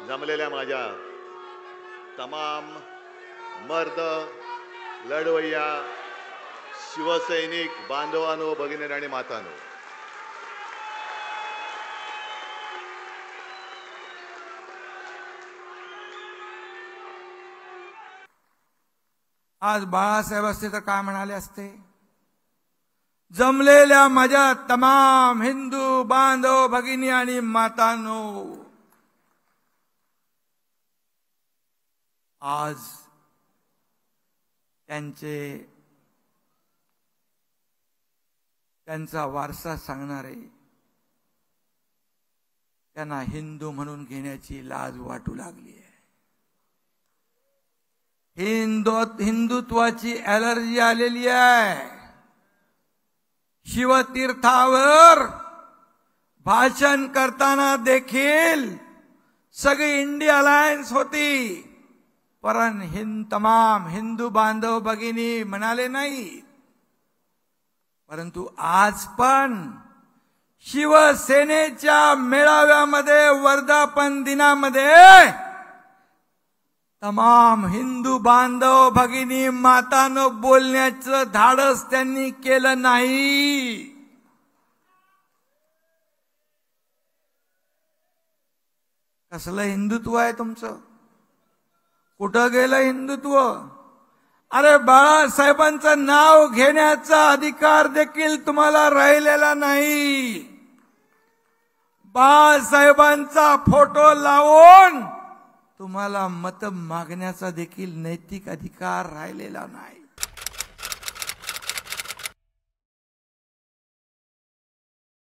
जमलेल्या माझ्या तमाम मर्द लढवय्या शिवसैनिक बांधवांनो, भगिनी आणि मातांनो, आज बाळासाहेब असते तर काय म्हणाले असते? जमलेल्या माझ्या तमाम हिंदू बांधव भगिनी आणि मातांनो, आज त्यांचा वारसा सांगणारे त्यांना हिंदू म्हणून घेण्याची लाज वाटू लागली आहे. हिंदुत्वाची ॲलर्जी आलेली आहे. शिवतीर्थावर भाषण करताना देखील सगळी इंडिया अलायन्स होती, पण तमाम हिंदू बांधव भगिनी म्हणाले नाही. परंतु आज पण शिवसेनेच्या मेळाव्यामध्ये वर्धापन दिनामध्ये तमाम हिंदू बांधव भगिनी मातांनो बोलण्याचं धाडस त्यांनी केलं नाही. कसलं हिंदुत्व आहे तुमचं? कुठं गेलं हिंदुत्व? अरे बाळासाहेबांचं नाव घेण्याचा अधिकार देखील तुम्हाला राहिलेला नाही. बाळासाहेबांचा फोटो लावून तुम्हाला मत मागण्याचा देखील नैतिक अधिकार राहिलेला नाही.